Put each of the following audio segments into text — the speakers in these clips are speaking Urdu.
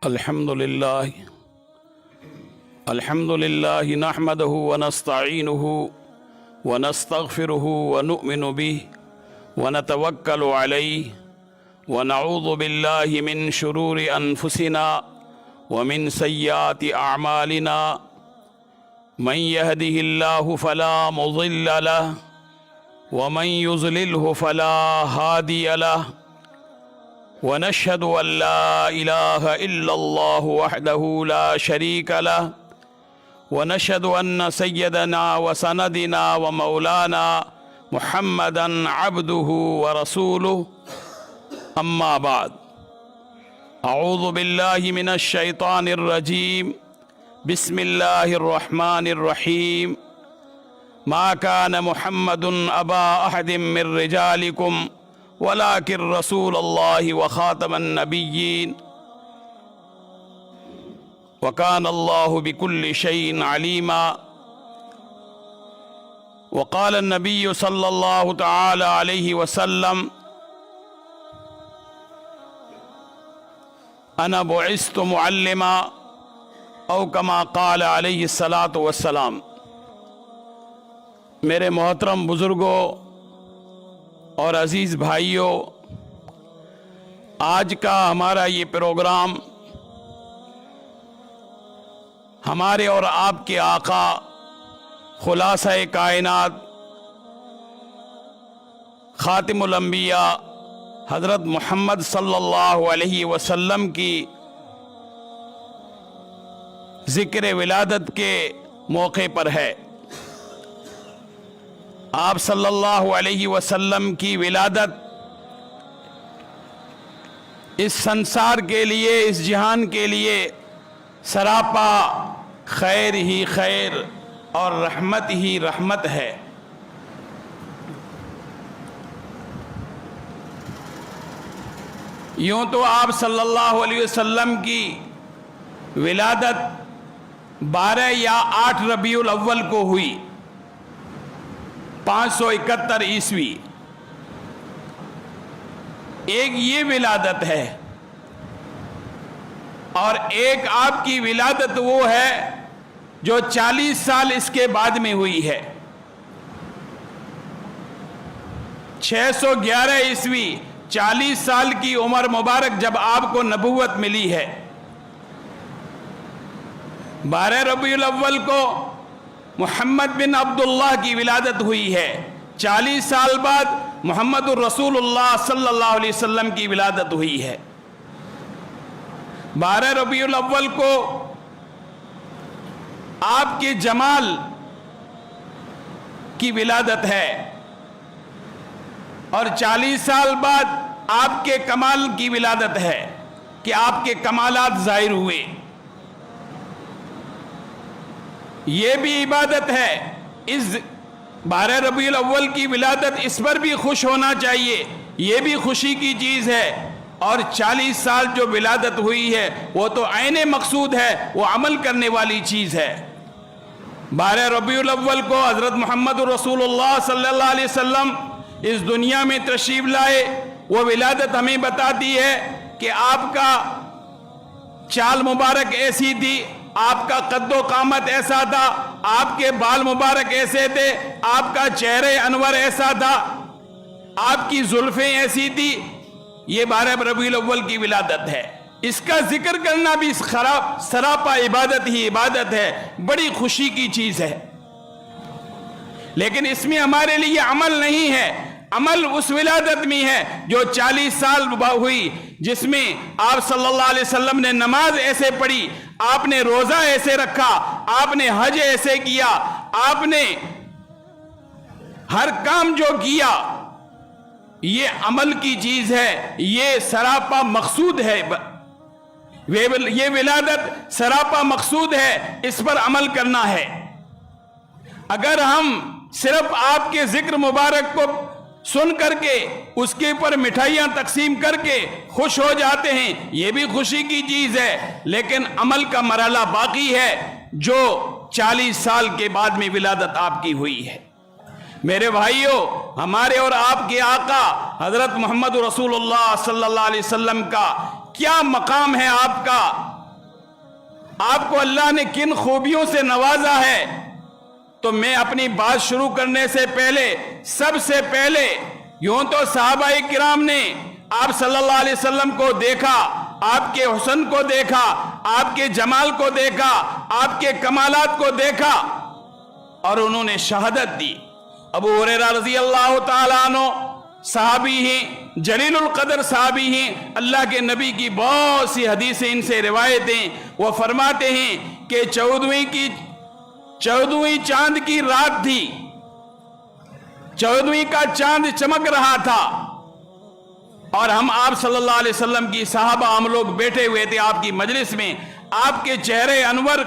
الحمد لله نحمده ونستعينه ونستغفره ونؤمن به ونتوكل عليه ونعوذ بالله من شرور أنفسنا ومن سيئات أعمالنا من يهده الله فلا مضل له ومن يضلله فلا هادي له ونشهد أن لا إله إلا الله وحده لا شريك له ونشهد أن سيدنا وسندنا ومولانا محمدا عبده ورسوله أما بعد أعوذ بالله من الشيطان الرجيم بسم الله الرحمن الرحيم ما كان محمد أبا أحد من رجالكم ولكن رسول الله وخاتم النبيين وكان الله بكل شيء عليما وقال النبي صلى الله تعالى عليه وسلم أنا بعثت معلما أو كما قال عليه الصلاة والسلام۔ میرے محترم بزرگوں اور عزیز بھائیوں، آج کا ہمارا یہ پروگرام ہمارے اور آپ کے آقا خلاصہ کائنات خاتم الانبیاء حضرت محمد صلی اللہ علیہ وسلم کی ذکر ولادت کے موقع پر ہے۔ آپ صلی اللہ علیہ وسلم کی ولادت اس سنسار کے لیے، اس جہان کے لیے سراپا خیر ہی خیر اور رحمت ہی رحمت ہے۔ یوں تو آپ صلی اللہ علیہ وسلم کی ولادت 12 یا 8 ربیع الاول کو ہوئی، 571 عیسوی۔ ایک یہ ولادت ہے اور ایک آپ کی ولادت وہ ہے جو 40 سال اس کے بعد میں ہوئی ہے۔ 611 عیسوی، 40 سال کی عمر مبارک جب آپ کو نبوت ملی ہے۔ 12 ربیع الاول کو محمد بن عبداللہ کی ولادت ہوئی ہے۔ 40 سال بعد محمد الرسول اللہ صلی اللہ علیہ وسلم کی ولادت ہوئی ہے۔ 12 ربیع الاول کو آپ کے جمال کی ولادت ہے اور 40 سال بعد آپ کے کمال کی ولادت ہے کہ آپ کے کمالات ظاہر ہوئے۔ یہ بھی عبادت ہے، اس 12 ربیع الاول کی ولادت، اس پر بھی خوش ہونا چاہیے، یہ بھی خوشی کی چیز ہے۔ اور 40 سال جو ولادت ہوئی ہے وہ تو عین مقصود ہے، وہ عمل کرنے والی چیز ہے۔ 12 ربیع الاول کو حضرت محمد رسول اللہ صلی اللہ علیہ وسلم اس دنیا میں تشریف لائے۔ وہ ولادت ہمیں بتاتی ہے کہ آپ کا چال مبارک ایسی تھی، آپ کا قد و قامت ایسا تھا، آپ کے بال مبارک ایسے تھے، آپ کا چہرہ انور ایسا تھا، آپ کی زلفیں ایسی تھی۔ یہ 12 ربیع الاول کی ولادت ہے۔ اس کا ذکر کرنا بھی سراپا عبادت ہی عبادت ہے، بڑی خوشی کی چیز ہے۔ لیکن اس میں ہمارے لیے عمل نہیں ہے، عمل اس ولادت میں ہے جو 40 سال ہوئی، جس میں آپ صلی اللہ علیہ وسلم نے نماز ایسے پڑھی، آپ نے روزہ ایسے رکھا، آپ نے حج ایسے کیا، آپ نے ہر کام جو کیا، یہ عمل کی چیز ہے، یہ سراپا مقصود ہے۔ یہ ولادت سراپا مقصود ہے، اس پر عمل کرنا ہے۔ اگر ہم صرف آپ کے ذکر مبارک کو سن کر کے اس کے اوپر مٹھائیاں تقسیم کر کے خوش ہو جاتے ہیں، یہ بھی خوشی کی چیز ہے، لیکن عمل کا مرحلہ باقی ہے جو 40 سال کے بعد میں ولادت آپ کی ہوئی ہے۔ میرے بھائیوں، ہمارے اور آپ کے آقا حضرت محمد رسول اللہ صلی اللہ علیہ وسلم کا کیا مقام ہے آپ کا، آپ کو اللہ نے کن خوبیوں سے نوازا ہے، تو میں اپنی بات شروع کرنے سے پہلے سب سے پہلے یوں تو صحابہ کرام نے آپ صلی اللہ علیہ وسلم کو دیکھا، آپ کے حسن کو دیکھا، آپ کے جمال کو دیکھا، آپ کے کمالات کو دیکھا اور انہوں نے شہادت دی۔ ابو ہریرہ رضی اللہ تعالیٰ عنہ صحابی ہیں، جلیل القدر صحابی ہیں، اللہ کے نبی کی بہت سی حدیثیں ان سے روایتیں، وہ فرماتے ہیں کہ 14ویں چاند کی رات تھی، 14ویں کا چاند چمک رہا تھا اور ہم آپ صلی اللہ علیہ وسلم کی صحابہ ہم لوگ بیٹھے ہوئے تھے آپ کی مجلس میں، آپ کے چہرے انور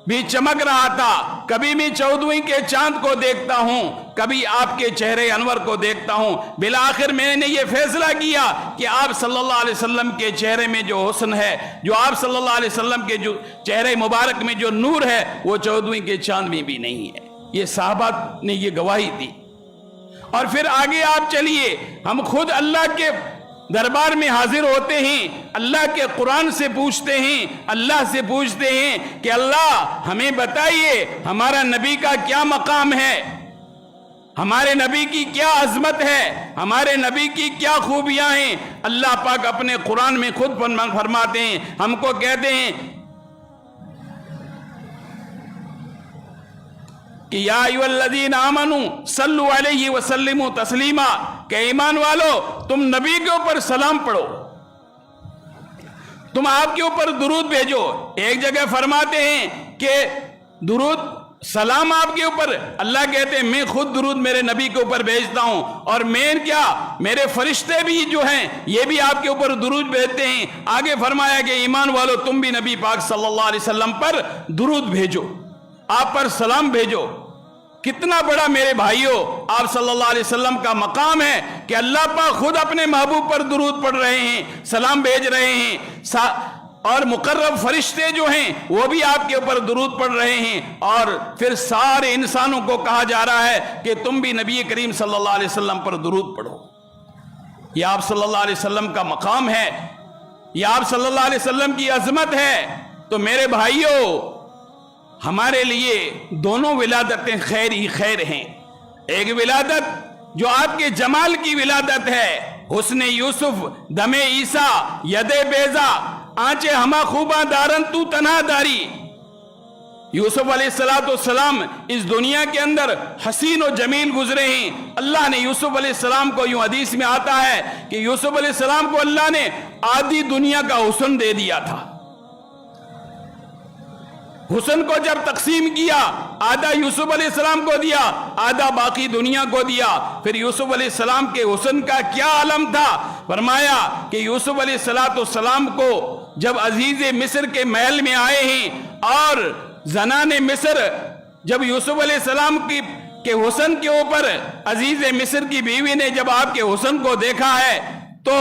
بھی چمک رہا تھا۔ کبھی بھی 14ویں کے چاند کو دیکھتا ہوں، کبھی آپ کے چہرے انور کو دیکھتا ہوں، بالآخر میں نے یہ فیصلہ کیا کہ آپ صلی اللہ علیہ وسلم کے چہرے میں جو حسن ہے، جو آپ صلی اللہ علیہ وسلم کے جو چہرے مبارک میں جو نور ہے، وہ 14ویں کے چاند میں بھی نہیں ہے۔ یہ صحابہ نے یہ گواہی دی۔ اور پھر آگے آپ چلیے، ہم خود اللہ کے دربار میں حاضر ہوتے ہیں، اللہ کے قرآن سے پوچھتے ہیں، اللہ سے پوچھتے ہیں کہ اللہ ہمیں بتائیے ہمارا نبی کا کیا مقام ہے، ہمارے نبی کی کیا عظمت ہے، ہمارے نبی کی کیا خوبیاں ہیں۔ اللہ پاک اپنے قرآن میں خود فرماتے ہیں، ہم کو کہتے ہیں کہ یا ایھا الذین آمنوا صلوا علیہ وسلموا تسلیما، کہ ایمان والو تم نبی کے اوپر سلام پڑھو، تم آپ کے اوپر درود بھیجو۔ ایک جگہ فرماتے ہیں کہ درود سلام آپ کے اوپر، اللہ کہتے ہیں میں خود درود میرے نبی کے اوپر بھیجتا ہوں، اور میں کیا میرے فرشتے بھی جو ہیں یہ بھی آپ کے اوپر درود بھیجتے ہیں۔ آگے فرمایا کہ ایمان والو تم بھی نبی پاک صلی اللہ علیہ وسلم پر درود بھیجو، آپ پر سلام بھیجو۔ کتنا بڑا میرے بھائیوں آپ صلی اللہ علیہ وسلم کا مقام ہے کہ اللہ پاک خود اپنے محبوب پر درود پڑھ رہے ہیں، سلام بھیج رہے ہیں، اور مقرب فرشتے جو ہیں وہ بھی آپ کے اوپر درود پڑھ رہے ہیں، اور پھر سارے انسانوں کو کہا جا رہا ہے کہ تم بھی نبی کریم صلی اللہ علیہ وسلم پر درود پڑھو۔ یہ آپ صلی اللہ علیہ وسلم کا مقام ہے، یہ آپ صلی اللہ علیہ وسلم کی عظمت ہے۔ تو میرے بھائیوں ہمارے لیے دونوں ولادتیں خیر ہی خیر ہیں۔ ایک ولادت جو آپ کے جمال کی ولادت ہے، حسن یوسف، دم عیسیٰ، ید بیضا، آنچے ہما خوباں دارن تو تنہا داری۔ یوسف علیہ السلام اس دنیا کے اندر حسین و جمیل گزرے ہیں۔ اللہ نے یوسف علیہ السلام کو، یوں حدیث میں آتا ہے کہ یوسف علیہ السلام کو اللہ نے آدھی دنیا کا حسن دے دیا تھا۔ حسن کو جب تقسیم کیا، آدھا یوسف علیہ السلام کو دیا، آدھا باقی دنیا کو دیا۔ پھر یوسف علیہ السلام کے حسن کا کیا عالم تھا، فرمایا کہ یوسف علیہ السلام کو جب عزیز مصر کے محل میں آئے ہیں، اور زنان مصر جب یوسف علیہ السلام کے حسن کے اوپر، عزیز مصر کی بیوی نے جب آپ کے حسن کو دیکھا ہے، تو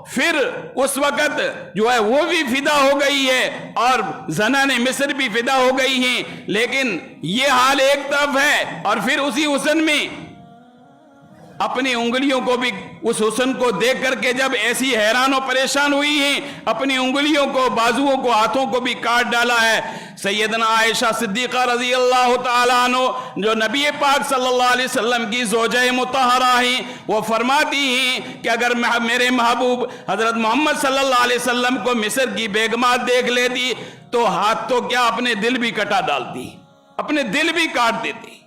پھر اس وقت جو ہے وہ بھی فدا ہو گئی ہے اور زنان مصر بھی فدا ہو گئی ہیں۔ لیکن یہ حال ایک طرف ہے، اور پھر اسی حسن میں اپنی انگلیوں کو بھی، اس حسن کو دیکھ کر کے جب ایسی حیران و پریشان ہوئی ہیں، اپنی انگلیوں کو، بازوؤں کو، ہاتھوں کو بھی کاٹ ڈالا ہے۔ سیدنا عائشہ صدیقہ رضی اللہ تعالیٰ عنہ جو نبی پاک صلی اللہ علیہ وسلم کی زوجہ مطہرہ ہیں، وہ فرماتی ہیں کہ اگر میرے محبوب حضرت محمد صلی اللہ علیہ وسلم کو مصر کی بیگمات دیکھ لیتی تو ہاتھ تو کیا اپنے دل بھی کٹا ڈالتی، اپنے دل بھی کاٹ دیتی۔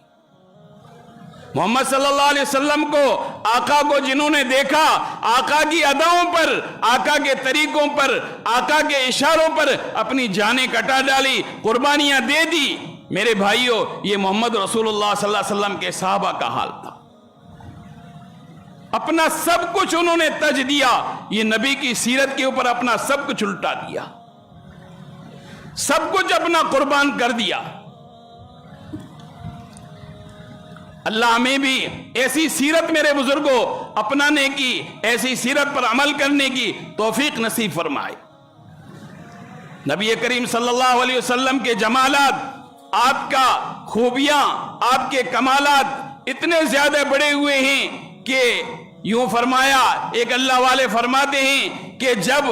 محمد صلی اللہ علیہ وسلم کو، آقا کو جنہوں نے دیکھا، آقا کی اداؤں پر، آقا کے طریقوں پر، آقا کے اشاروں پر اپنی جانیں کٹا ڈالی، قربانیاں دے دی۔ میرے بھائیوں یہ محمد رسول اللہ صلی اللہ علیہ وسلم کے صحابہ کا حال تھا۔ اپنا سب کچھ انہوں نے تج دیا، یہ نبی کی سیرت کے اوپر اپنا سب کچھ الٹا دیا، سب کچھ اپنا قربان کر دیا۔ اللہ ہمیں بھی ایسی سیرت میرے بزرگوں اپنانے کی، ایسی سیرت پر عمل کرنے کی توفیق نصیب فرمائے۔ نبی کریم صلی اللہ علیہ وسلم کے جمالات، آپ کا خوبیاں، آپ کے کمالات اتنے زیادہ بڑے ہوئے ہیں کہ یوں فرمایا، ایک اللہ والے فرماتے ہیں کہ جب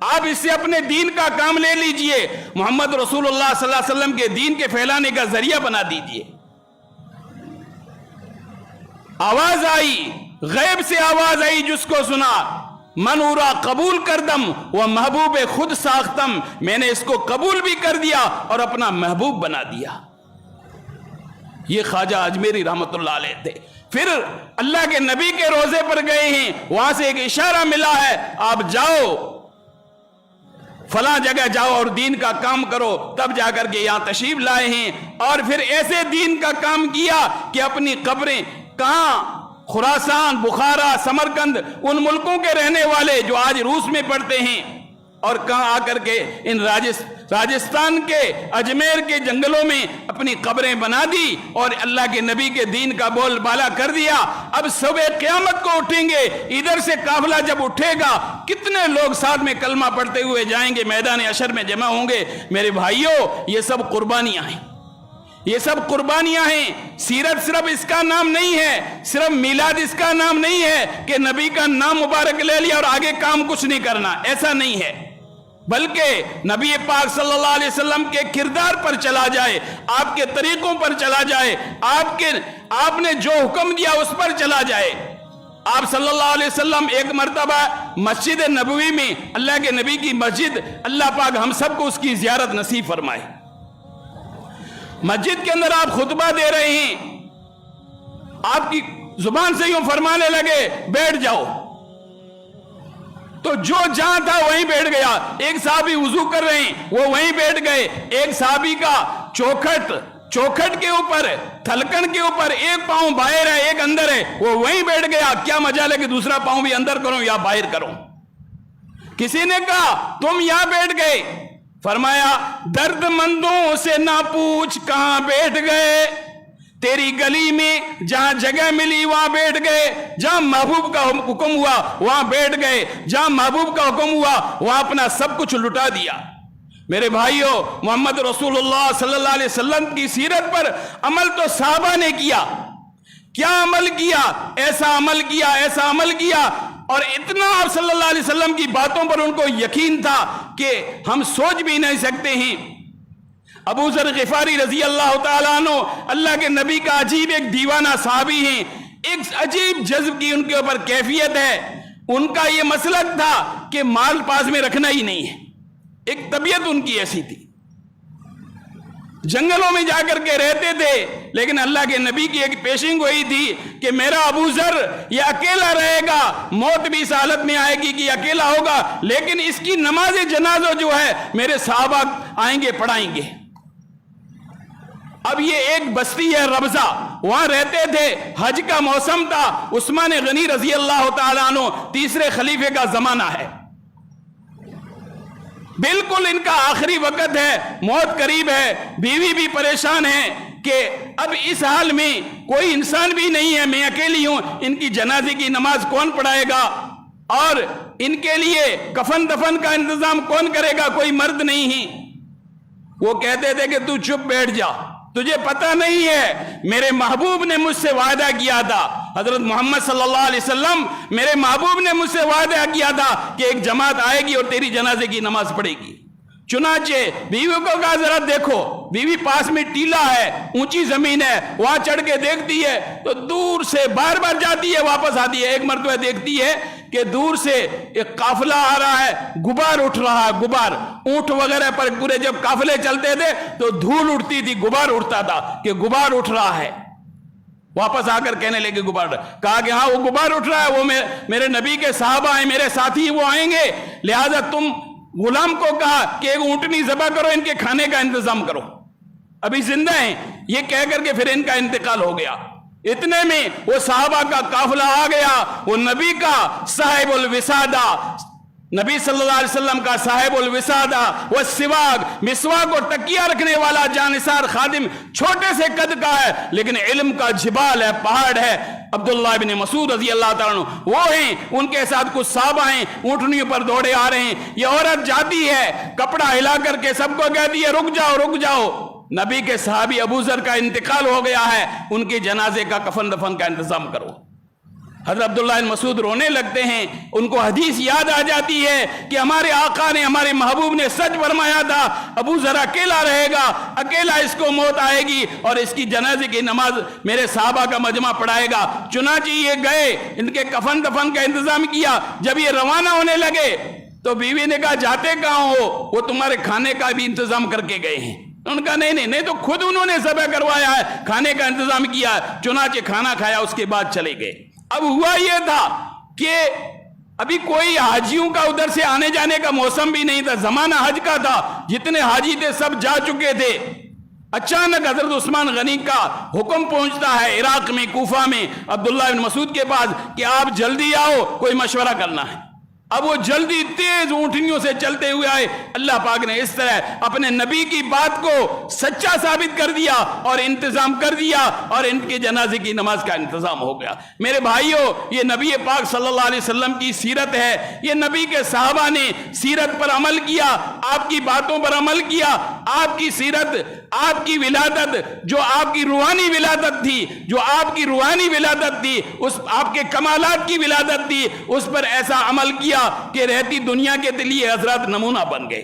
آپ اس سے اپنے دین کا کام لے لیجئے, محمد رسول اللہ صلی اللہ علیہ وسلم کے دین کے پھیلانے کا ذریعہ بنا دیجئے. آواز آئی, غیب سے آواز آئی, جس کو سنا منورا قبول کردم وہ محبوب خود ساختم, میں نے اس کو قبول بھی کر دیا اور اپنا محبوب بنا دیا. یہ خواجہ اجمیری رحمت اللہ علیہ تھے. پھر اللہ کے نبی کے روزے پر گئے ہیں, وہاں سے ایک اشارہ ملا ہے, آپ جاؤ فلاں جگہ جاؤ اور دین کا کام کرو, تب جا کر کے یہاں تشریف لائے ہیں. اور پھر ایسے دین کا کام کیا کہ اپنی قبریں کہاں, خراسان, بخارا, سمرقند, ان ملکوں کے رہنے والے جو آج روس میں پڑھتے ہیں, اور کہاں آ کر کے ان راجستھان کے اجمیر کے جنگلوں میں اپنی قبریں بنا دی اور اللہ کے نبی کے دین کا بول بالا کر دیا. اب صبح قیامت کو اٹھیں گے, ادھر سے قافلہ جب اٹھے گا کتنے لوگ ساتھ میں کلمہ پڑھتے ہوئے جائیں گے, میدان حشر میں جمع ہوں گے. میرے بھائیوں, یہ سب قربانیاں ہیں, یہ سب قربانیاں ہیں. سیرت صرف اس کا نام نہیں ہے, صرف میلاد اس کا نام نہیں ہے کہ نبی کا نام مبارک لے لیا اور آگے کام کچھ نہیں کرنا, ایسا نہیں ہے. بلکہ نبی پاک صلی اللہ علیہ وسلم کے کردار پر چلا جائے, آپ کے طریقوں پر چلا جائے, آپ نے جو حکم دیا اس پر چلا جائے. آپ صلی اللہ علیہ وسلم ایک مرتبہ مسجد نبوی میں, اللہ کے نبی کی مسجد, اللہ پاک ہم سب کو اس کی زیارت نصیب فرمائے. مسجد کے اندر آپ خطبہ دے رہے ہیں, آپ کی زبان سے یوں فرمانے لگے بیٹھ جاؤ, تو جو جہاں تھا وہیں بیٹھ گیا. ایک صحابی وضو کر رہے ہیں, وہ وہیں بیٹھ گئے. ایک صحابی کا چوکھٹ کے اوپر, تھلکن کے اوپر ایک پاؤں باہر ہے ایک اندر ہے, وہ وہیں بیٹھ گیا. کیا مجال ہے کہ دوسرا پاؤں بھی اندر کروں یا باہر کروں؟ کسی نے کہا تم یہاں بیٹھ گئے, فرمایا درد مندوں سے نہ پوچھ کہاں بیٹھ گئے, تیری گلی میں جہاں جگہ ملی وہاں بیٹھ گئے, جہاں محبوب کا حکم ہوا وہاں بیٹھ گئے, جہاں محبوب کا حکم ہوا وہاں اپنا سب کچھ لٹا دیا. میرے بھائیوں, محمد رسول اللہ صلی اللہ علیہ وسلم کی سیرت پر عمل تو صحابہ نے کیا. کیا عمل کیا؟ ایسا عمل کیا, ایسا عمل کیا, اور اتنا آپ صلی اللہ علیہ وسلم کی باتوں پر ان کو یقین تھا کہ ہم سوچ بھی نہیں سکتے ہیں. ابو ذر غفاری رضی اللہ تعالیٰ عنہ اللہ کے نبی کا عجیب ایک دیوانہ صحابی ہیں, ایک عجیب جذب کی ان کے اوپر کیفیت ہے. ان کا یہ مسلک تھا کہ مال پاس میں رکھنا ہی نہیں ہے, ایک طبیعت ان کی ایسی تھی. جنگلوں میں جا کر کے رہتے تھے, لیکن اللہ کے نبی کی ایک پیشن گوئی تھی کہ میرا ابو ذر یہ اکیلا رہے گا, موت بھی اس حالت میں آئے گی کہ اکیلا ہوگا, لیکن اس کی نماز جنازہ جو ہے میرے صحابہ آئیں گے پڑھائیں گے. اب یہ ایک بستی ہے ربضہ, وہاں رہتے تھے, حج کا موسم تھا, عثمان غنی رضی اللہ تعالیٰ عنہ تیسرے خلیفے کا زمانہ ہے, بالکل ان کا آخری وقت ہے, موت قریب ہے, بیوی بھی پریشان ہے کہ اب اس حال میں کوئی انسان بھی نہیں ہے, میں اکیلی ہوں, ان کی جنازے کی نماز کون پڑھائے گا, اور ان کے لیے کفن دفن کا انتظام کون کرے گا, کوئی مرد نہیں ہی. وہ کہتے تھے کہ تو چپ بیٹھ جا, تجھے پتہ نہیں ہے میرے محبوب نے مجھ سے وعدہ کیا تھا, حضرت محمد صلی اللہ علیہ وسلم میرے محبوب نے مجھ سے وعدہ کیا تھا کہ ایک جماعت آئے گی اور تیری جنازے کی نماز پڑھے گی. چنانچہ بیوی کو کہا ذرا دیکھو, بیوی پاس میں ٹیلا ہے, اونچی زمین ہے, وہاں چڑھ کے دیکھتی ہے تو دور سے بار بار جاتی ہے واپس آتی ہے. ایک مرتبہ دیکھتی ہے کہ دور سے ایک قافلہ آ رہا ہے, غبار اٹھ رہا ہے, غبار. اونٹ وغیرہ پر پورے جب قافلے چلتے تھے تو دھول اٹھتی تھی, غبار اٹھتا تھا کہ غبار اٹھ رہا ہے. واپس آ کر کہنے لگے غبار, کہا کہ ہاں وہ غبار اٹھ رہا ہے, وہ میرے نبی کے صحابہ ہیں, میرے ساتھی وہ آئیں گے, لہذا تم غلام کو کہا کہ ایک اونٹنی ذبح کرو, ان کے کھانے کا انتظام کرو, ابھی زندہ ہیں. یہ کہہ کر کے پھر ان کا انتقال ہو گیا. اتنے میں وہ صحابہ کا قافلہ آ گیا, وہ نبی کا صاحب الوسادہ, نبی صلی اللہ علیہ وسلم کا صاحب الوسادہ, وہ سواک, مسواک اور تکیہ رکھنے والا جانثار خادم, چھوٹے سے قد کا ہے لیکن علم کا جبال ہے, پہاڑ ہے, عبداللہ ابن مسعود رضی اللہ تعالیٰ عنہ وہ ہیں. ان کے ساتھ کچھ صحابہ ہیں, اونٹنیوں پر دوڑے آ رہے ہیں. یہ عورت جاتی ہے, کپڑا ہلا کر کے سب کو کہتی ہے رک جاؤ رک جاؤ, نبی کے صحابی ابو ذر کا انتقال ہو گیا ہے, ان کے جنازے کا کفن دفن کا انتظام کرو. حضرت عبداللہ بن مسعود رونے لگتے ہیں، ان کو حدیث یاد آ جاتی ہے کہ ہمارے آقا نے، ہمارے محبوب نے سچ فرمایا تھا، ابو ذر اکیلا رہے گا، اکیلا اس کو موت آئے گی اور اس کی جنازے کی نماز میرے صحابہ کا مجمع پڑھائے گا۔ چنانچہ یہ گئے، ان کے کفن دفن کا انتظام کیا۔ جب یہ روانہ ہونے لگے تو بیوی نے کہا جاتے کہاں ہو؟ وہ تمہارے کھانے کا بھی انتظام کر کے گئے ہیں۔ ان کا نہیں تو خود انہوں نے ذبح کروایا ہے، کھانے کا انتظام کیا، چنانچہ کھانا کھایا، اس کے بعد چلے گئے۔ اب ہوا یہ تھا کہ ابھی کوئی حاجیوں کا ادھر سے آنے جانے کا موسم بھی نہیں تھا، زمانہ حج کا تھا، جتنے حاجی تھے سب جا چکے تھے۔ اچانک حضرت عثمان غنی کا حکم پہنچتا ہے عراق میں، کوفہ میں، عبداللہ بن مسعود کے پاس کہ آپ جلدی آؤ، کوئی مشورہ کرنا ہے۔ اب وہ جلدی تیز اونٹنیوں سے چلتے ہوئے آئے۔ اللہ پاک نے اس طرح اپنے نبی کی بات کو سچا ثابت کر دیا اور انتظام کر دیا، اور ان کے جنازے کی نماز کا انتظام ہو گیا۔ میرے بھائیوں، یہ نبی پاک صلی اللہ علیہ وسلم کی سیرت ہے۔ یہ نبی کے صحابہ نے سیرت پر عمل کیا، آپ کی باتوں پر عمل کیا۔ آپ کی سیرت، آپ کی ولادت، جو آپ کی روحانی ولادت تھی، جو آپ کی روحانی ولادت تھی، اس آپ کے کمالات کی ولادت تھی، اس پر ایسا عمل کیا کہ رہتی دنیا کے لیے حضرات نمونہ بن گئے۔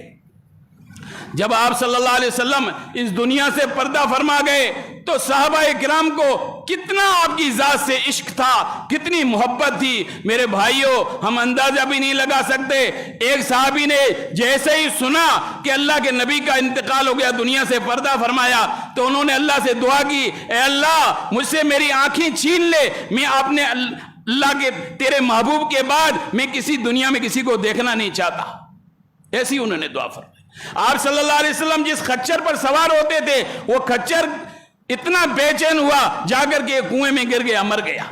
جب آپ صلی اللہ علیہ وسلم اس دنیا سے پردہ فرما گئے تو صحابہ کرام کو کتنا آپ کی ذات سے عشق تھا، کتنی محبت تھی۔ میرے بھائیوں، ہم اندازہ بھی نہیں لگا سکتے۔ ایک صحابی نے جیسے ہی سنا کہ اللہ کے نبی کا انتقال ہو گیا، دنیا سے پردہ فرمایا، تو انہوں نے اللہ سے دعا کی، اے اللہ مجھ سے میری آنکھیں چھین لے، میں اپنے اللہ کے تیرے محبوب کے بعد میں کسی دنیا میں کسی کو دیکھنا نہیں چاہتا۔ ایسی انہوں نے دعا فرمائی۔ آپ صلی اللہ علیہ وسلم جس خچر پر سوار ہوتے تھے، وہ خچر اتنا بے چین ہوا، جا کر کے کنویں میں گر گیا، مر گیا۔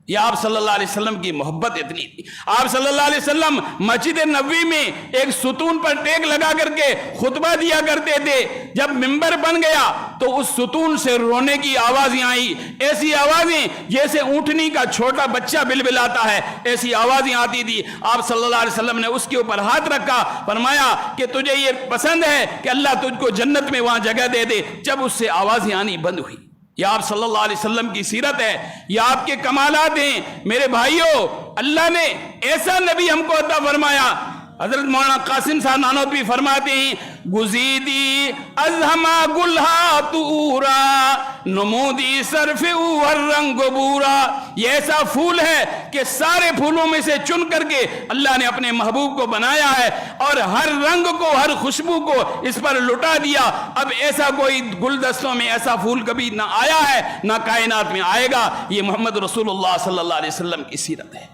یہ آپ صلی اللہ علیہ وسلم کی محبت اتنی تھی۔ آپ صلی اللہ علیہ وسلم مسجد نبوی میں ایک ستون پر ٹیک لگا کر کے خطبہ دیا کرتے تھے۔ جب منبر بن گیا تو اس ستون سے رونے کی آوازیں آئی، ایسی آوازیں جیسے اونٹنی کا چھوٹا بچہ بلبلاتا ہے، ایسی آوازیں آتی تھی۔ آپ صلی اللہ علیہ وسلم نے اس کے اوپر ہاتھ رکھا، فرمایا کہ تجھے یہ پسند ہے کہ اللہ تجھ کو جنت میں وہاں جگہ دے دے۔ جب اس سے آوازیں آنی بند ہوئی، یہ آپ صلی اللہ علیہ وسلم کی سیرت ہے، یہ آپ کے کمالات ہیں۔ میرے بھائیوں، اللہ نے ایسا نبی ہم کو عطا فرمایا۔ حضرت مولانا قاسم صاحب نانوتوی فرماتے ہیں، گزیدی ازہما گلہا تورا نمودی سرف اور رنگ بورا۔ یہ ایسا پھول ہے کہ سارے پھولوں میں سے چن کر کے اللہ نے اپنے محبوب کو بنایا ہے اور ہر رنگ کو، ہر خوشبو کو اس پر لٹا دیا۔ اب ایسا کوئی گلدستوں میں ایسا پھول کبھی نہ آیا ہے، نہ کائنات میں آئے گا۔ یہ محمد رسول اللہ صلی اللہ علیہ وسلم کی سیرت ہے،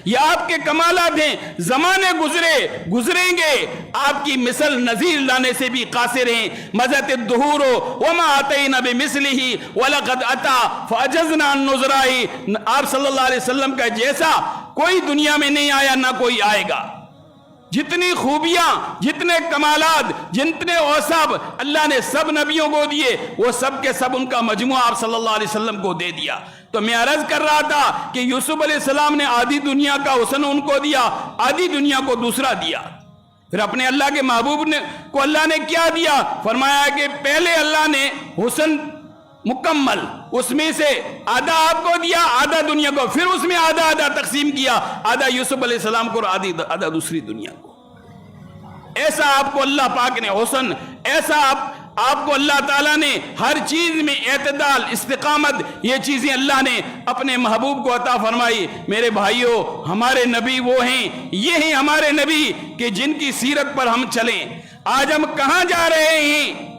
یہ آپ کے کمالات ہیں۔ زمانے گزریں گے، آپ کی مثل نظیر لانے سے بھی قاصر ہیں۔ مزت الدہور وما اتینا بمثلہ ولقد اتا فعجزنا عن نظرہ۔ آپ صلی اللہ علیہ وسلم کا جیسا کوئی دنیا میں نہیں آیا، نہ کوئی آئے گا۔ جتنی خوبیاں، جتنے کمالات، جتنے اوصاف اللہ نے سب نبیوں کو دیے، وہ سب کے سب ان کا مجموعہ آپ صلی اللہ علیہ وسلم کو دے دیا۔ تو میں عرض کر رہا تھا کہ یوسف علیہ السلام نے آدھی دنیا کا حسن ان کو دیا، آدھی دنیا کو دوسرا دیا۔ پھر اپنے اللہ کے محبوب کو اللہ نے کیا دیا؟ فرمایا کہ پہلے اللہ نے حسن مکمل، اس میں سے آدھا آپ کو دیا، آدھا دنیا کو، پھر اس میں آدھا آدھا تقسیم کیا، آدھا یوسف علیہ السلام کو اور آدھا دوسری دنیا کو۔ ایسا آپ کو اللہ پاک نے حسن، ایسا آپ کو اللہ تعالیٰ نے ہر چیز میں اعتدال، استقامت، یہ چیزیں اللہ نے اپنے محبوب کو عطا فرمائی۔ میرے بھائیوں، ہمارے نبی وہ ہیں، یہ ہیں ہمارے نبی کہ جن کی سیرت پر ہم چلیں۔ آج ہم کہاں جا رہے ہیں،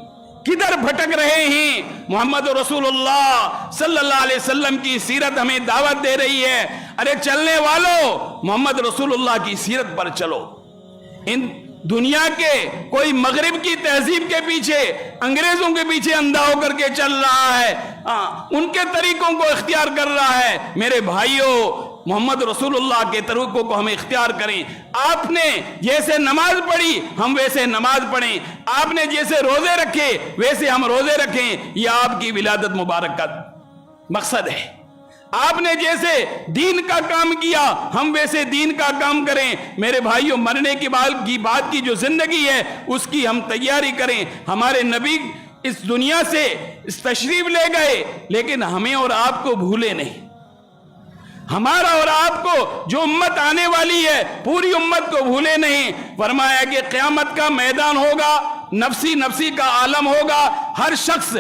کدھر بھٹک رہے ہیں؟ محمد رسول اللہ صلی اللہ علیہ وسلم کی سیرت ہمیں دعوت دے رہی ہے، ارے چلنے والو محمد رسول اللہ کی سیرت پر چلو۔ ان دنیا کے کوئی مغرب کی تہذیب کے پیچھے، انگریزوں کے پیچھے اندھا ہو کر کے چل رہا ہے، ان کے طریقوں کو اختیار کر رہا ہے۔ میرے بھائیوں، محمد رسول اللہ کے طریقوں کو ہم اختیار کریں۔ آپ نے جیسے نماز پڑھی ہم ویسے نماز پڑھیں، آپ نے جیسے روزے رکھے ویسے ہم روزے رکھیں۔ یہ آپ کی ولادت مبارک کا مقصد ہے۔ آپ نے جیسے دین کا کام کیا ہم ویسے دین کا کام کریں۔ میرے بھائیوں، مرنے کے بعد کی جو زندگی ہے اس کی ہم تیاری کریں۔ ہمارے نبی اس دنیا سے اس تشریف لے گئے، لیکن ہمیں اور آپ کو بھولے نہیں۔ ہمارا اور آپ کو جو امت آنے والی ہے پوری امت کو بھولے نہیں. فرمایا کہ قیامت کا میدان ہوگا, نفسی نفسی کا عالم ہوگا, ہر شخص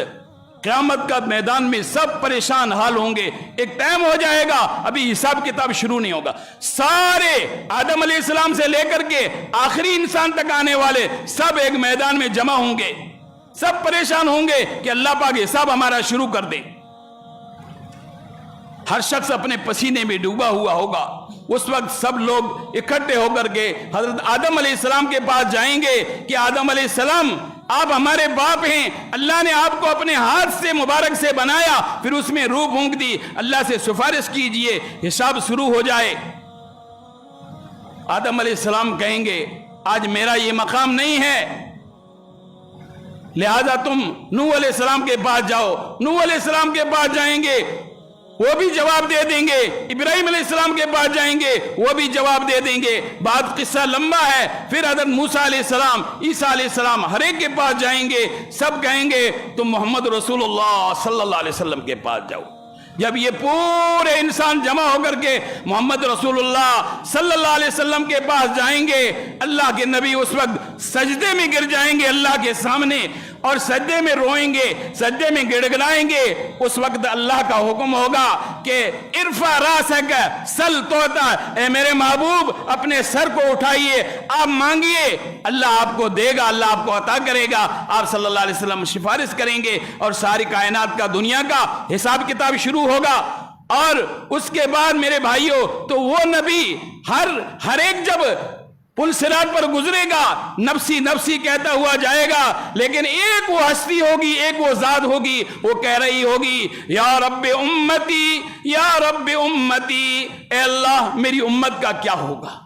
قیامت کا میدان میں سب پریشان حال ہوں گے. ایک ٹائم ہو جائے گا, ابھی حساب کتاب شروع نہیں ہوگا, سارے آدم علیہ السلام سے لے کر کے آخری انسان تک آنے والے سب ایک میدان میں جمع ہوں گے, سب پریشان ہوں گے کہ اللہ پاک حساب ہمارا شروع کر دے. ہر شخص اپنے پسینے میں ڈوبا ہوا ہوگا. اس وقت سب لوگ اکٹھے ہو کر کے حضرت آدم علیہ السلام کے پاس جائیں گے کہ آدم علیہ السلام آپ ہمارے باپ ہیں, اللہ نے آپ کو اپنے ہاتھ سے مبارک سے بنایا, پھر اس میں روح پھونک دی, اللہ سے سفارش کیجئے حساب شروع ہو جائے. آدم علیہ السلام کہیں گے آج میرا یہ مقام نہیں ہے, لہذا تم نوح علیہ السلام کے پاس جاؤ. نوح علیہ السلام کے پاس جائیں گے, وہ بھی جواب دے دیں گے. ابراہیم علیہ السلام کے پاس جائیں گے, وہ بھی جواب دے دیں گے. بات قصہ لمبا ہے. پھر حضرت موسیٰ علیہ السلام, عیسیٰ علیہ السلام, ہر ایک کے پاس جائیں گے. سب کہیں گے تم محمد رسول اللہ صلی اللہ علیہ وسلم کے پاس جاؤ. جب یہ پورے انسان جمع ہو کر کے محمد رسول اللہ صلی اللہ علیہ وسلم کے پاس جائیں گے, اللہ کے نبی اس وقت سجدے میں گر جائیں گے اللہ کے سامنے, اور سجدے میں روئیں گے, سجدے میں گڑگڑائیں گے. اس وقت اللہ کا حکم ہوگا کہ ارفع راسک سل توتا, اے میرے محبوب اپنے سر کو اٹھائیے, آپ مانگیے, اللہ آپ کو دے گا, اللہ آپ کو عطا کرے گا. آپ صلی اللہ علیہ وسلم سفارش کریں گے اور ساری کائنات کا, دنیا کا حساب کتاب شروع ہوگا. اور اس کے بعد میرے بھائیوں تو وہ نبی ہر ایک جب پل صراط پر گزرے گا نفسی نفسی کہتا ہوا جائے گا, لیکن ایک وہ ہستی ہوگی, ایک وہ ذات ہوگی, وہ کہہ رہی ہوگی یا رب امتی, یا رب امتی, اے اللہ میری امت کا کیا ہوگا.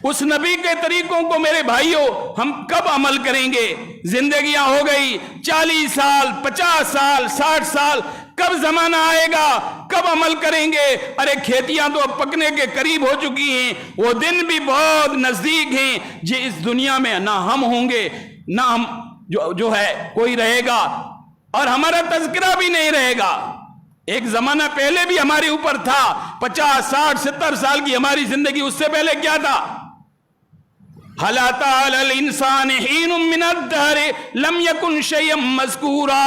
اس نبی کے طریقوں کو میرے بھائیوں ہم کب عمل کریں گے. زندگیاں ہو گئی 40 سال 50 سال 60 سال, کب زمانہ آئے گا, کب عمل کریں گے. ارے کھیتیاں تو اب پکنے کے قریب ہو چکی ہیں, وہ دن بھی بہت نزدیک ہیں جی اس دنیا میں نہ ہم ہوں گے نہ ہم جو ہے کوئی رہے گا, اور ہمارا تذکرہ بھی نہیں رہے گا. ایک زمانہ پہلے بھی ہمارے اوپر تھا, 50 60 70 سال کی ہماری زندگی, اس سے پہلے کیا تھا. هل أتى على الإنسان حين من الدهر لم يكن شيئا مذكورا.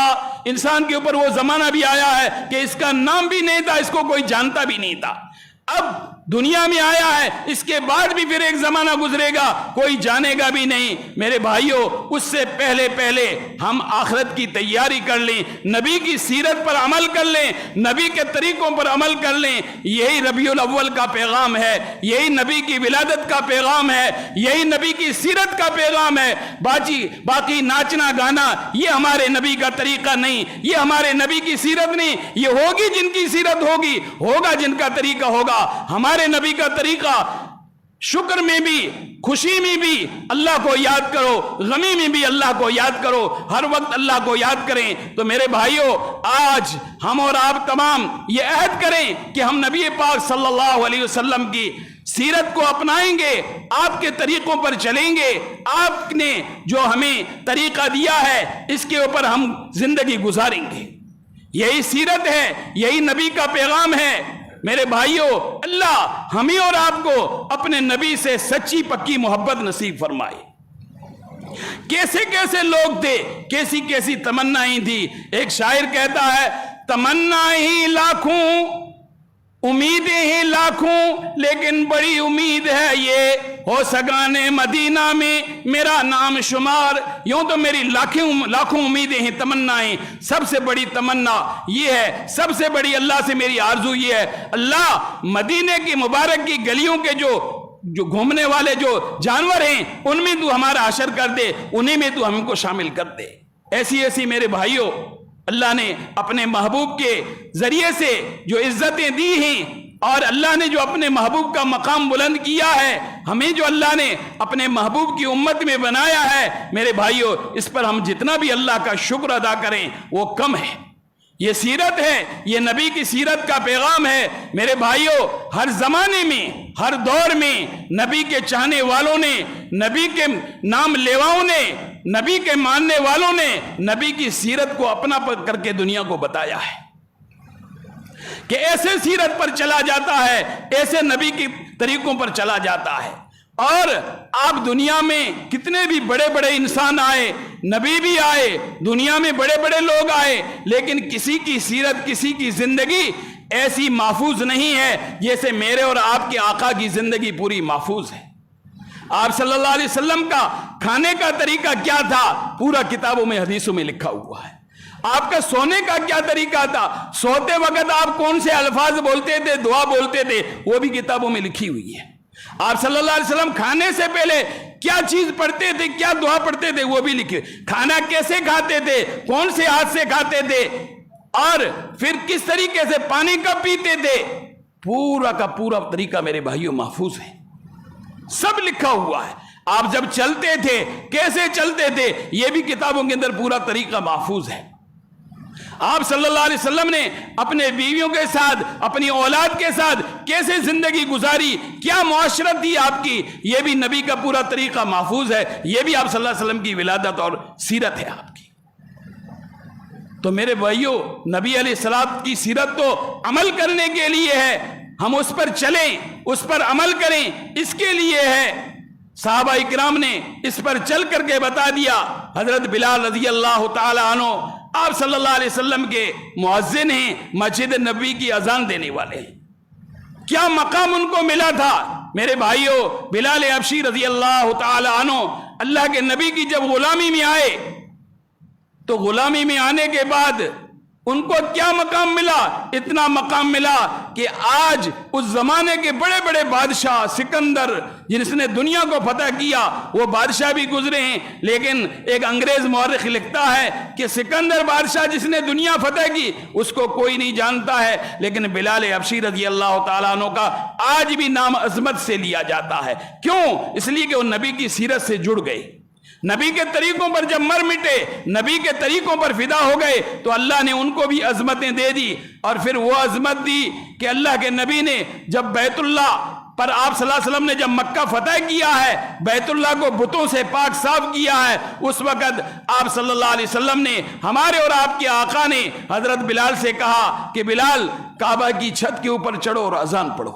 انسان کے اوپر وہ زمانہ بھی آیا ہے کہ اس کا نام بھی نہیں تھا, اس کو کوئی جانتا بھی نہیں تھا. اب دنیا میں آیا ہے, اس کے بعد بھی پھر ایک زمانہ گزرے گا, کوئی جانے گا بھی نہیں. میرے بھائیوں اس سے پہلے ہم آخرت کی تیاری کر لیں, نبی کی سیرت پر عمل کر لیں, نبی کے طریقوں پر عمل کر لیں. یہی ربیع الاول کا پیغام ہے, یہی نبی کی ولادت کا پیغام ہے, یہی نبی کی سیرت کا پیغام ہے. باقی ناچنا گانا یہ ہمارے نبی کا طریقہ نہیں, یہ ہمارے نبی کی سیرت نہیں. یہ ہوگی جن کی سیرت ہوگی, ہوگا جن کا طریقہ ہوگا. ہمارے نبی کا طریقہ شکر میں بھی, خوشی میں بھی اللہ کو یاد کرو, غمی میں بھی اللہ کو یاد کرو, ہر وقت اللہ کو یاد کریں. تو میرے بھائیوں آج ہم اور آپ تمام یہ عہد کریں کہ ہم نبی پاک صلی اللہ علیہ وسلم کی سیرت کو اپنائیں گے, آپ کے طریقوں پر چلیں گے. آپ نے جو ہمیں طریقہ دیا ہے اس کے اوپر ہم زندگی گزاریں گے. یہی سیرت ہے, یہی نبی کا پیغام ہے. میرے بھائیوں اللہ ہمیں اور آپ کو اپنے نبی سے سچی پکی محبت نصیب فرمائے. کیسے کیسے لوگ تھے, کیسی کیسی تمنائیں تھی. ایک شاعر کہتا ہے تمنا ہی لاکھوں امیدیں ہیں لاکھوں, لیکن بڑی امید ہے یہ ہو سگانے مدینہ میں میرا نام شمار. یوں تو میری لاکھوں امیدیں ہیں, تمنائیں, سب سے بڑی تمنا یہ ہے, سب سے بڑی اللہ سے میری آرزو یہ ہے, اللہ مدینے کی مبارک کی گلیوں کے جو گھومنے والے جو جانور ہیں ان میں تو ہمارا حشر کر دے, انہیں میں تو ہم کو شامل کر دے. ایسی میرے بھائیوں اللہ نے اپنے محبوب کے ذریعے سے جو عزتیں دی ہیں, اور اللہ نے جو اپنے محبوب کا مقام بلند کیا ہے, ہمیں جو اللہ نے اپنے محبوب کی امت میں بنایا ہے, میرے بھائیوں اس پر ہم جتنا بھی اللہ کا شکر ادا کریں وہ کم ہے. یہ سیرت ہے, یہ نبی کی سیرت کا پیغام ہے. میرے بھائیوں ہر زمانے میں, ہر دور میں نبی کے چاہنے والوں نے, نبی کے نام لیواؤں نے, نبی کے ماننے والوں نے نبی کی سیرت کو اپنا کر کے دنیا کو بتایا ہے. کہ ایسے سیرت پر چلا جاتا ہے، ایسے نبی کے طریقوں پر چلا جاتا ہے۔ اور آپ دنیا میں کتنے بھی بڑے بڑے انسان آئے، نبی بھی آئے، دنیا میں بڑے بڑے لوگ آئے، لیکن کسی کی سیرت، کسی کی زندگی ایسی محفوظ نہیں ہے جیسے میرے اور آپ کے آقا کی زندگی پوری محفوظ ہے۔ آپ صلی اللہ علیہ وسلم کا کھانے کا طریقہ کیا تھا، پورا کتابوں میں، حدیثوں میں لکھا ہوا ہے۔ آپ کا سونے کا کیا طریقہ تھا، سوتے وقت آپ کون سے الفاظ بولتے تھے، دعا بولتے تھے، وہ بھی کتابوں میں لکھی ہوئی ہے۔ آپ صلی اللہ علیہ وسلم کھانے سے پہلے کیا چیز پڑھتے تھے، کیا دعا پڑھتے تھے، وہ بھی لکھے۔ کھانا کیسے کھاتے تھے، کون سے ہاتھ سے کھاتے تھے، اور پھر کس طریقے سے پانی کب پیتے تھے، پورا کا پورا طریقہ میرے بھائیوں محفوظ ہے، سب لکھا ہوا ہے۔ آپ جب چلتے تھے کیسے چلتے تھے، یہ بھی کتابوں کے اندر پورا طریقہ محفوظ ہے۔ آپ صلی اللہ علیہ وسلم نے اپنے بیویوں کے ساتھ، اپنی اولاد کے ساتھ کیسے زندگی گزاری، کیا معاشرت تھی آپ کی، یہ بھی نبی کا پورا طریقہ محفوظ ہے۔ یہ بھی آپ صلی اللہ علیہ وسلم کی ولادت اور سیرت ہے آپ کی۔ تو میرے بھائیوں، نبی علیہ السلام کی سیرت تو عمل کرنے کے لیے ہے، ہم اس پر چلیں، اس پر عمل کریں، اس کے لیے ہے۔ صحابہ اکرام نے اس پر چل کر کے بتا دیا۔ حضرت بلال رضی اللہ تعالی عنہ آپ صلی اللہ علیہ وسلم کے مؤذن ہیں، مسجد نبی کی اذان دینے والے ہیں۔ کیا مقام ان کو ملا تھا میرے بھائیوں؟ بلال حبشی رضی اللہ تعالی عنہ اللہ کے نبی کی جب غلامی میں آئے، تو غلامی میں آنے کے بعد ان کو کیا مقام ملا؟ اتنا مقام ملا کہ آج اس زمانے کے بڑے بڑے بادشاہ، سکندر جس نے دنیا کو فتح کیا، وہ بادشاہ بھی گزرے ہیں، لیکن ایک انگریز مورخ لکھتا ہے کہ سکندر بادشاہ جس نے دنیا فتح کی اس کو کوئی نہیں جانتا ہے، لیکن بلال حبشی رضی اللہ تعالیٰ عنہ کا آج بھی نام عظمت سے لیا جاتا ہے۔ کیوں؟ اس لیے کہ وہ نبی کی سیرت سے جڑ گئے، نبی کے طریقوں پر جب مر مٹے، نبی کے طریقوں پر فدا ہو گئے، تو اللہ نے ان کو بھی عظمتیں دے دی۔ اور پھر وہ عظمت دی کہ اللہ کے نبی نے جب بیت اللہ پر آپ صلی اللہ علیہ وسلم نے جب مکہ فتح کیا ہے، بیت اللہ کو بتوں سے پاک صاف کیا ہے، اس وقت آپ صلی اللہ علیہ وسلم نے، ہمارے اور آپ کے آقا نے حضرت بلال سے کہا کہ بلال کعبہ کی چھت کے اوپر چڑھو اور اذان پڑھو۔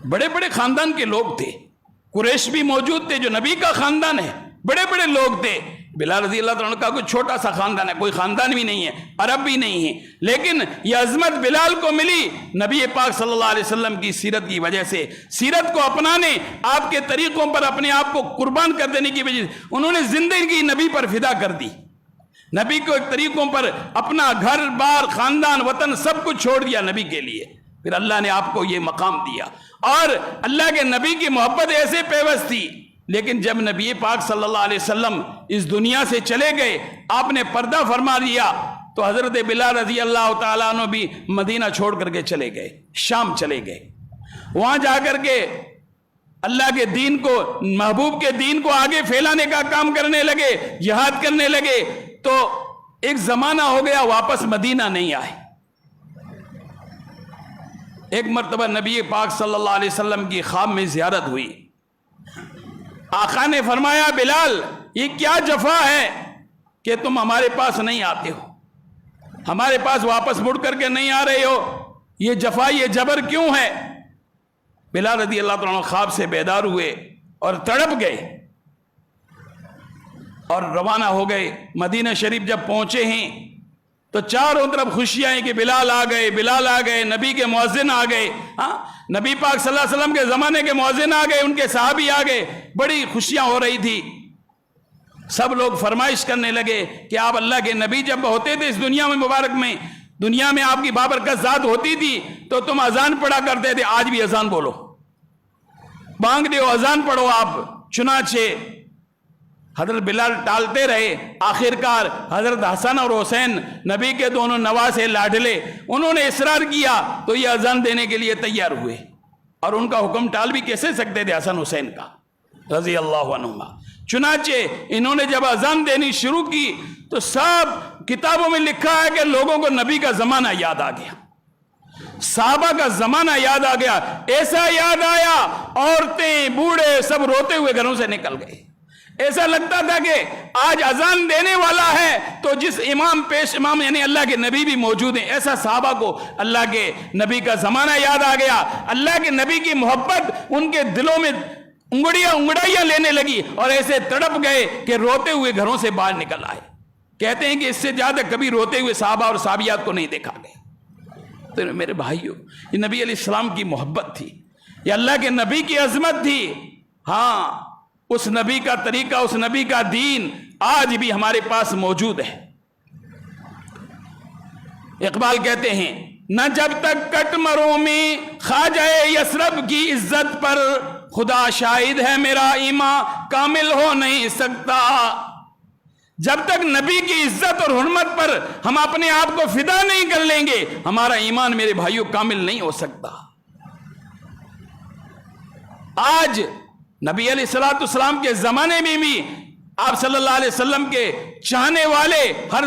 بڑے بڑے خاندان کے لوگ تھے، قریش بھی موجود تھے جو نبی کا خاندان ہے، بڑے بڑے لوگ تھے۔ بلال رضی اللہ عنہ کا کوئی چھوٹا سا خاندان ہے، کوئی خاندان بھی نہیں ہے، عرب بھی نہیں ہے، لیکن یہ عظمت بلال کو ملی نبی پاک صلی اللہ علیہ وسلم کی سیرت کی وجہ سے۔ سیرت کو اپنانے، آپ کے طریقوں پر اپنے آپ کو قربان کر دینے کی وجہ سے انہوں نے زندگی نبی پر فدا کر دی، نبی کو ایک طریقوں پر اپنا گھر بار، خاندان، وطن سب کچھ چھوڑ دیا نبی کے لیے۔ پھر اللہ نے آپ کو یہ مقام دیا، اور اللہ کے نبی کی محبت ایسے پیوست تھی۔ لیکن جب نبی پاک صلی اللہ علیہ وسلم اس دنیا سے چلے گئے، آپ نے پردہ فرما دیا، تو حضرت بلال رضی اللہ تعالیٰ عنہ بھی مدینہ چھوڑ کر کے چلے گئے، شام چلے گئے۔ وہاں جا کر کے اللہ کے دین کو، محبوب کے دین کو آگے پھیلانے کا کام کرنے لگے، جہاد کرنے لگے۔ تو ایک زمانہ ہو گیا واپس مدینہ نہیں آئے۔ ایک مرتبہ نبی پاک صلی اللہ علیہ وسلم کی خواب میں زیارت ہوئی۔ آقا نے فرمایا بلال، یہ کیا جفا ہے کہ تم ہمارے پاس نہیں آتے ہو، ہمارے پاس واپس مڑ کر کے نہیں آ رہے ہو، یہ جفا، یہ جبر کیوں ہے؟ بلال رضی اللہ عنہ خواب سے بیدار ہوئے اور تڑپ گئے اور روانہ ہو گئے۔ مدینہ شریف جب پہنچے ہیں تو چاروں طرف خوشیاں ہیں کہ بلال آ گئے، بلال آ گئے، نبی کے مؤذن آ گئے، ہاں نبی پاک صلی اللہ علیہ وسلم کے زمانے کے مؤذن آ گئے، ان کے صحابی آ گئے، بڑی خوشیاں ہو رہی تھی۔ سب لوگ فرمائش کرنے لگے کہ آپ اللہ کے نبی جب ہوتے تھے اس دنیا میں مبارک میں، دنیا میں آپ کی بابرکت ذات ہوتی تھی تو تم اذان پڑھا کرتے تھے، آج بھی اذان بولو، بانگ دیو، اذان پڑھو آپ۔ چنانچہ حضرت بلال ٹالتے رہے، آخرکار حضرت حسن اور حسین نبی کے دونوں نواسے لاڈلے، انہوں نے اصرار کیا تو یہ اذان دینے کے لیے تیار ہوئے، اور ان کا حکم ٹال بھی کیسے سکتے تھے حسن حسین کا رضی اللہ عنہما۔ چنانچہ انہوں نے جب اذان دینی شروع کی تو سب کتابوں میں لکھا ہے کہ لوگوں کو نبی کا زمانہ یاد آ گیا، صحابہ کا زمانہ یاد آ گیا، ایسا یاد آیا عورتیں بوڑھے سب روتے ہوئے گھروں سے نکل گئے، ایسا لگتا تھا کہ آج اذان دینے والا ہے تو جس امام یعنی اللہ کے نبی بھی موجود ہیں. ایسا صحابہ کو اللہ کے نبی کا زمانہ یاد آ گیا. اللہ کے نبی کی محبت ان کے دلوں میں انگڑائیاں لینے لگی اور ایسے تڑپ گئے کہ روتے ہوئے گھروں سے باہر نکل آئے. کہتے ہیں کہ اس سے زیادہ کبھی روتے ہوئے صحابہ اور صحابیات کو نہیں دیکھا گیا. تو میرے بھائیوں، یہ نبی علیہ السلام کی محبت تھی، یہ اللہ کے نبی کی عظمت تھی. ہاں، اس نبی کا طریقہ، اس نبی کا دین آج بھی ہمارے پاس موجود ہے. اقبال کہتے ہیں، نہ جب تک کٹ مروں میں خواجہ یثرب کی عزت پر، خدا شاہد ہے میرا ایمان کامل ہو نہیں سکتا. جب تک نبی کی عزت اور حرمت پر ہم اپنے آپ کو فدا نہیں کر لیں گے، ہمارا ایمان میرے بھائیوں کامل نہیں ہو سکتا. آج نبی علیہ الصلوۃ والسلام کے زمانے میں بھی آپ صلی اللہ علیہ وسلم کے چاہنے والے ہر